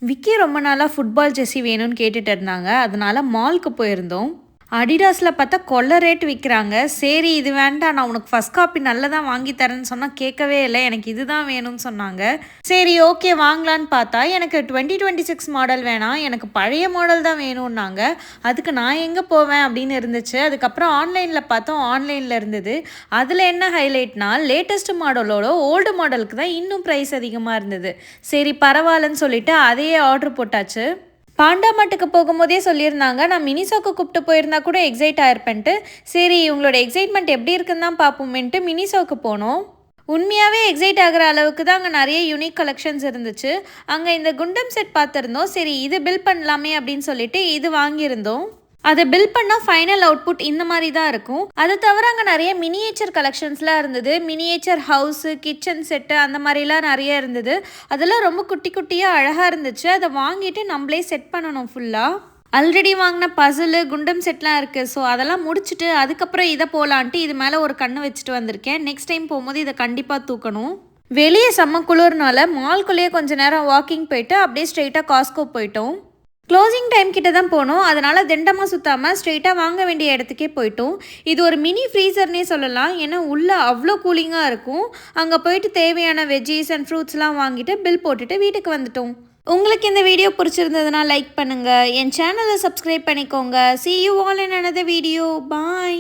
விக்கி ரொம்ப நாளாக football Jersey வேணும்னு கேட்டுட்டு இருந்தாங்க. அதனால மால்க்கு போயிருந்தோம். அடிடாஸில் பார்த்தா கொள்ள ரேட் விற்கிறாங்க. சரி இது வேண்டாம், நான் உனக்கு ஃபஸ்ட் காப்பி நல்லதான் வாங்கி தரேன்னு சொன்னால் கேட்கவே இல்லை. எனக்கு இதுதான் வேணும்னு சொன்னாங்க. சரி ஓகே வாங்கலான்னு பார்த்தா எனக்கு 2026 மாடல் வேணாம், எனக்கு பழைய மாடல் தான் வேணும்னாங்க. அதுக்கு நான் எங்கே போவேன் அப்படின்னு இருந்துச்சு. அதுக்கப்புறம் ஆன்லைனில் பார்த்தோம், ஆன்லைனில் இருந்தது. அதில் என்ன ஹைலைட்னா லேட்டஸ்ட் மாடலோட ஓல்டு மாடலுக்கு தான் இன்னும் ப்ரைஸ் அதிகமாக இருந்தது. சரி பரவாயில்லன்னு சொல்லிட்டு அதையே ஆர்டர் போட்டாச்சு. பாண்டா மாட்டுக்கு போகும்போதே சொல்லியிருந்தாங்க, நான் மினிசோக்கு கூப்பிட்டு போயிருந்தா கூட எக்ஸைட் ஆயிருப்பேன்ட்டு. சரி இவங்களோட எக்ஸைட்மெண்ட் எப்படி இருக்குன்னு தான் பார்ப்போமேன்ட்டு மினிசோக்கு போனோம். உண்மையாகவே எக்ஸைட் ஆகிற அளவுக்கு தான் அங்கே நிறைய யூனிக் கலெக்ஷன்ஸ் இருந்துச்சு. அங்கே இந்த குண்டம் செட் பார்த்துருந்தோம். சரி இது பில் பண்ணலாமே அப்படின்னு சொல்லிட்டு இது வாங்கியிருந்தோம். அதை பில் பண்ணால் ஃபைனல் அவுட்புட் இந்த மாதிரி தான் இருக்கும். அதை தவிர அங்கே நிறைய மினியேச்சர் கலெக்ஷன்ஸ்லாம் இருந்தது. மினியேச்சர் ஹவுஸு, கிச்சன் செட்டு அந்த மாதிரிலாம் நிறைய இருந்தது. அதெல்லாம் ரொம்ப குட்டி குட்டியாக அழகாக இருந்துச்சு. அதை வாங்கிட்டு நம்மளே செட் பண்ணணும் ஃபுல்லாக. ஆல்ரெடி வாங்கின பசிலு குண்டம் செட்லாம் இருக்குது. ஸோ அதெல்லாம் முடிச்சுட்டு அதுக்கப்புறம் இதை போகலான்ட்டு இது மேலே ஒரு கண்ணு வச்சுட்டு வந்திருக்கேன். நெக்ஸ்ட் டைம் போகும்போது இதை கண்டிப்பாக தூக்கணும். வெளியே செம்ம குளிர்னால மால்குள்ளேயே கொஞ்சம் நேரம் வாக்கிங் போயிட்டு அப்படியே ஸ்ட்ரெயிட்டாக காஸ்கோ போயிட்டோம். க்ளோசிங் டைம் கிட்ட தான் போனோம். அதனால் திண்டமாக சுற்றாமல் ஸ்ட்ரெயிட்டாக வாங்க வேண்டிய இடத்துக்கே போயிட்டோம். இது ஒரு மினி ஃப்ரீசர்னே சொல்லலாம். ஏன்னா உள்ளே அவ்வளோ கூலிங்காக இருக்கும். அங்கே போயிட்டு தேவையான வெஜ்ஜீஸ் அண்ட் ஃப்ரூட்ஸ்லாம் வாங்கிட்டு பில் போட்டுட்டு வீட்டுக்கு வந்துட்டோம். உங்களுக்கு இந்த வீடியோ பிடிச்சிருந்ததுன்னா லைக் பண்ணுங்கள், என் சேனலை சப்ஸ்கிரைப் பண்ணிக்கோங்க. See you all in another video. Bye.